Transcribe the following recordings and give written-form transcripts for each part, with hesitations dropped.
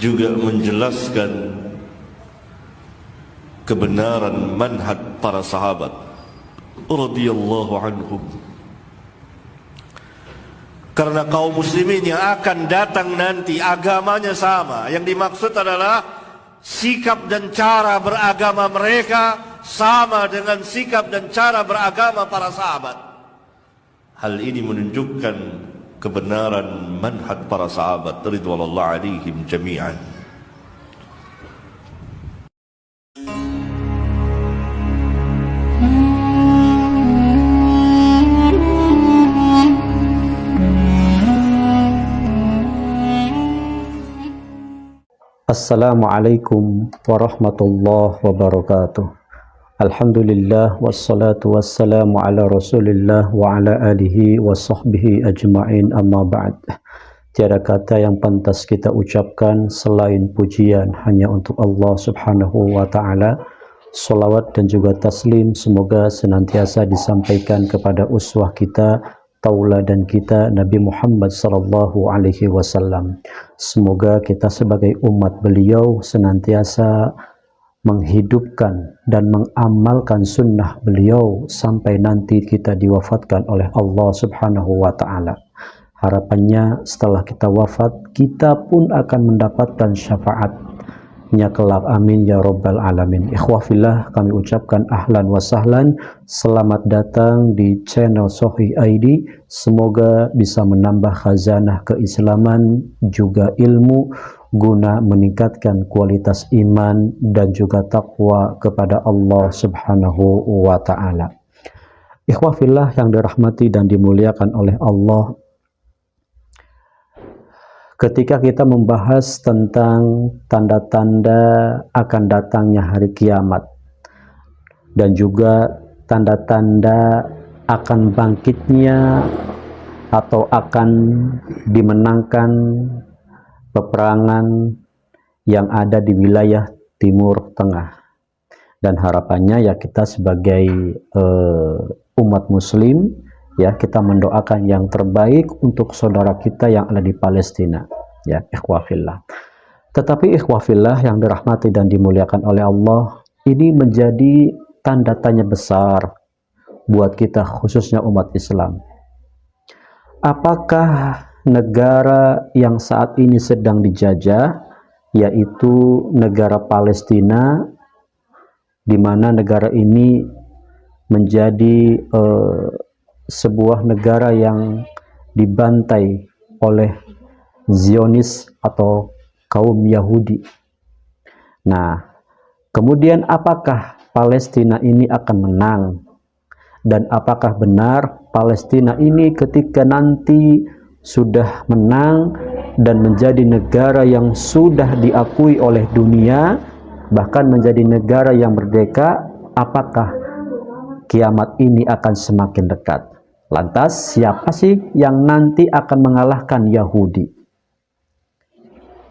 juga menjelaskan kebenaran manhaj para sahabat radhiyallahu anhum. Karena kaum muslimin yang akan datang nanti agamanya sama. Yang dimaksud adalah sikap dan cara beragama mereka sama dengan sikap dan cara beragama para sahabat. Hal ini menunjukkan kebenaran manhaj para sahabat ridwanullah alaihim jami'an. Assalamualaikum warahmatullahi wabarakatuh. Alhamdulillah wassalatu wassalamu ala Rasulillah wa ala alihi wa sahbihi ajma'in, amma ba'd. Tiada kata yang pantas kita ucapkan selain pujian hanya untuk Allah Subhanahu wa taala. Salawat dan juga taslim semoga senantiasa disampaikan kepada uswah kita, tauladan kita, Nabi Muhammad sallallahu alaihi wasallam. Semoga kita sebagai umat beliau senantiasa menghidupkan dan mengamalkan sunnah beliau sampai nanti kita diwafatkan oleh Allah Subhanahu wa taala. Harapannya setelah kita wafat, kita pun akan mendapatkan syafaatnya kelak, amin ya rabbal alamin. Ikhwafillah, kami ucapkan ahlan wa sahlan, selamat datang di channel Sahih ID. Semoga bisa menambah khazanah keislaman juga ilmu guna meningkatkan kualitas iman dan juga takwa kepada Allah Subhanahu wa taala. Ikhwafillah yang dirahmati dan dimuliakan oleh Allah, ketika kita membahas tentang tanda-tanda akan datangnya hari kiamat dan juga tanda-tanda akan bangkitnya atau akan dimenangkan peperangan yang ada di wilayah Timur Tengah, dan harapannya ya kita sebagai umat muslim ya, kita mendoakan yang terbaik untuk saudara kita yang ada di Palestina ya, ikhwafillah. Tetapi ikhwafillah yang dirahmati dan dimuliakan oleh Allah, ini menjadi tanda tanya besar buat kita khususnya umat Islam. Apakah negara yang saat ini sedang dijajah, yaitu negara Palestina, di mana negara ini menjadi sebuah negara yang dibantai oleh Zionis atau kaum Yahudi. Nah, kemudian apakah Palestina ini akan menang? Dan apakah benar Palestina ini ketika nanti sudah menang dan menjadi negara yang sudah diakui oleh dunia, bahkan menjadi negara yang merdeka, apakah kiamat ini akan semakin dekat? Lantas siapa sih yang nanti akan mengalahkan Yahudi?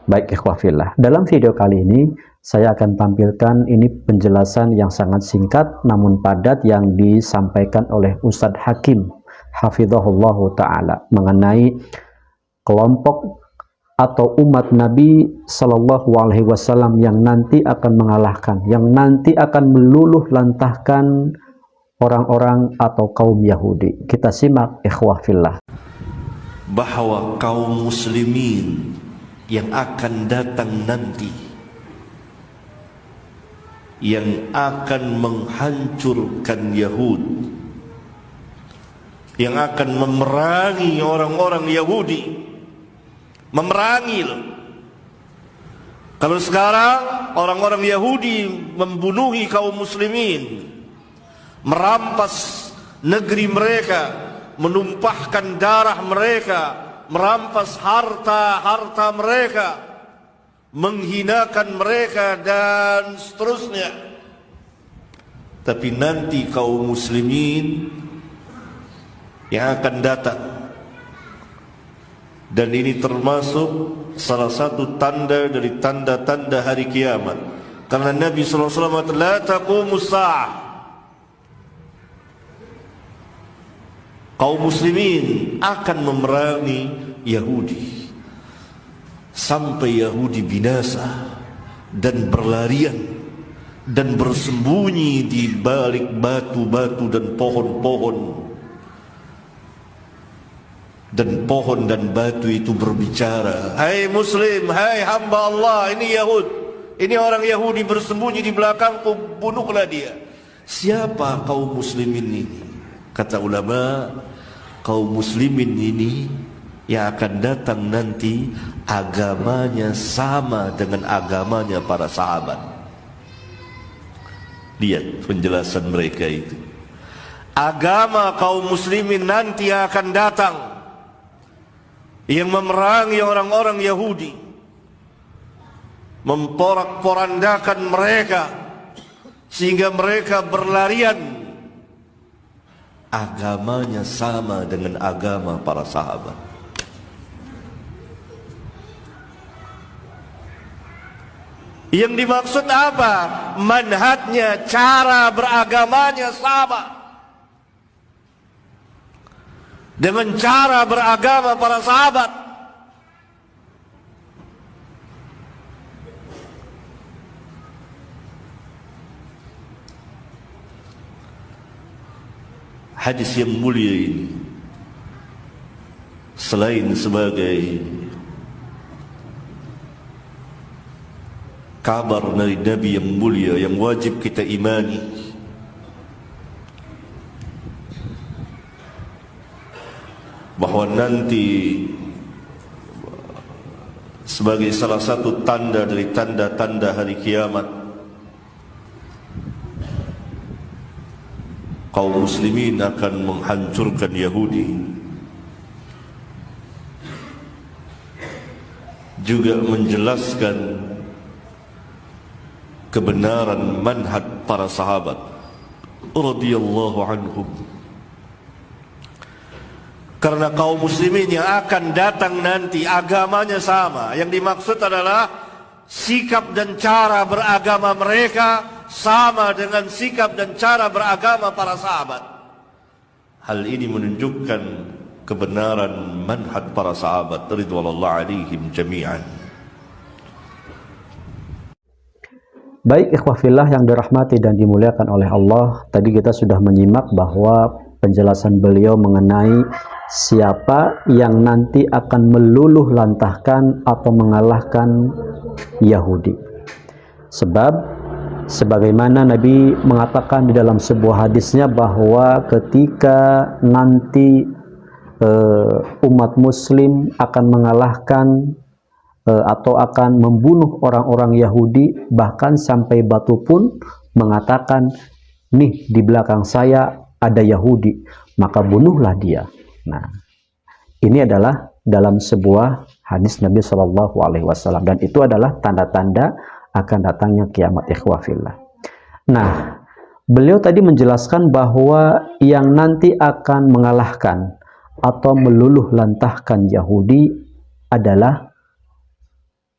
Baik ikhwafillah, dalam video kali ini saya akan tampilkan ini penjelasan yang sangat singkat namun padat yang disampaikan oleh Ustadz Hakim hafizahullahu ta'ala mengenai kelompok atau umat Nabi Sallallahu Alaihi Wasallam yang nanti akan mengalahkan, yang nanti akan meluluh lantahkan orang-orang atau kaum Yahudi. Kita simak ikhwafillah. Bahwa kaum muslimin yang akan datang nanti, yang akan menghancurkan Yahud, yang akan memerangi orang-orang Yahudi, memerangi loh. Kalau sekarang orang-orang Yahudi membunuhi kaum muslimin, merampas negeri mereka, menumpahkan darah mereka, merampas harta mereka, menghinakan mereka dan seterusnya. Tapi nanti kaum muslimin yang akan datang, dan ini termasuk salah satu tanda dari tanda-tanda hari kiamat, karena Nabi SAW la taqumus sa'ah, kaum muslimin akan memerangi Yahudi sampai Yahudi binasa dan berlarian dan bersembunyi di balik batu-batu dan pohon-pohon, dan pohon dan batu itu berbicara, "Hai Muslim, hai hamba Allah, ini Yahud, ini orang Yahudi bersembunyi di belakangku, bunuhlah dia." Siapa kaum muslimin ini? Kata ulama, kaum muslimin ini yang akan datang nanti agamanya sama dengan agamanya para sahabat. Lihat penjelasan mereka itu. Agama kaum muslimin nanti yang akan datang, yang memerangi orang-orang Yahudi, memporak-porandakan mereka sehingga mereka berlarian, agamanya sama dengan agama para sahabat. Yang dimaksud apa? Manhajnya, cara beragamanya sama dengan cara beragama para sahabat. Hadis yang mulia ini selain sebagai kabar dari Nabi yang mulia yang wajib kita imani, bahwa nanti sebagai salah satu tanda dari tanda-tanda hari kiamat, kaum muslimin akan menghancurkan Yahudi, juga menjelaskan kebenaran manhaj para sahabat radhiyallahu anhum. Karena kaum muslimin yang akan datang nanti agamanya sama. Yang dimaksud adalah sikap dan cara beragama mereka sama dengan sikap dan cara beragama para sahabat. Hal ini menunjukkan kebenaran manhaj para sahabat ridwanullah alaihim jami'an. Baik ikhwah fillah yang dirahmati dan dimuliakan oleh Allah, tadi kita sudah menyimak bahwa penjelasan beliau mengenai siapa yang nanti akan meluluh lantahkan atau mengalahkan Yahudi. Sebab sebagaimana Nabi mengatakan di dalam sebuah hadisnya bahwa ketika nanti umat muslim akan mengalahkan atau akan membunuh orang-orang Yahudi, bahkan sampai batu pun mengatakan, "Nih di belakang saya ada Yahudi, maka bunuhlah dia." Nah, ini adalah dalam sebuah hadis Nabi Shallallahu Alaihi Wasallam, dan itu adalah tanda-tanda akan datangnya kiamat ikhwah fillah. Nah, beliau tadi menjelaskan bahwa yang nanti akan mengalahkan atau meluluh lantahkan Yahudi adalah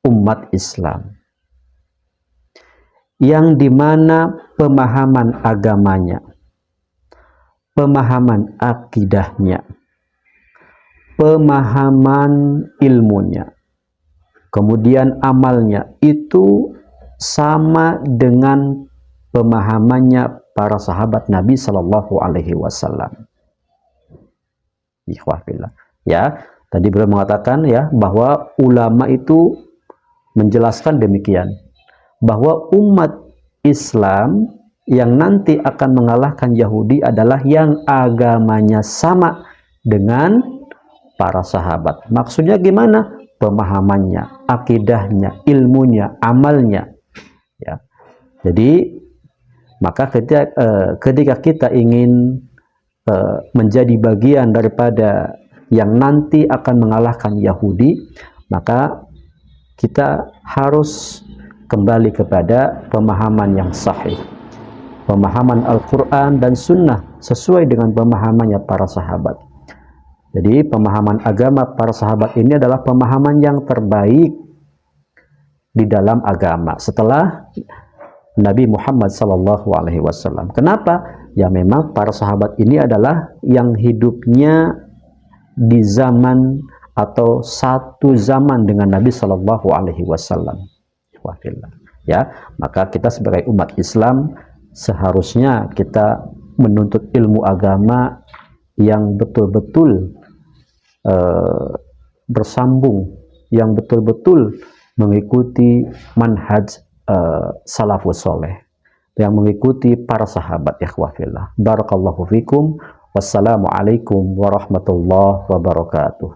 umat Islam, yang dimana pemahaman agamanya, pemahaman akidahnya, pemahaman ilmunya, kemudian amalnya itu sama dengan pemahamannya para sahabat Nabi Shallallahu Alaihi Wasallam. Ikhwah fillah. Ya, tadi beliau mengatakan ya bahwa ulama itu menjelaskan demikian, bahwa umat Islam yang nanti akan mengalahkan Yahudi adalah yang agamanya sama dengan para sahabat. Maksudnya gimana? Pemahamannya, akidahnya, ilmunya, amalnya. Ya. Jadi maka ketika kita ingin menjadi bagian daripada yang nanti akan mengalahkan Yahudi, maka kita harus kembali kepada pemahaman yang sahih, pemahaman Al-Quran dan Sunnah sesuai dengan pemahamannya para sahabat. Jadi pemahaman agama para sahabat ini adalah pemahaman yang terbaik di dalam agama setelah Nabi Muhammad SAW. Kenapa? Ya memang para sahabat ini adalah yang hidupnya di zaman atau satu zaman dengan Nabi Shallallahu Alaihi Wasallam. Ya, maka kita sebagai umat Islam seharusnya kita menuntut ilmu agama yang betul-betul bersambung, yang betul-betul mengikuti manhaj salafus soleh, yang mengikuti para sahabat. Ikhwafillah, barakallahu fikum, wassalamualaikum warahmatullahi wabarakatuh.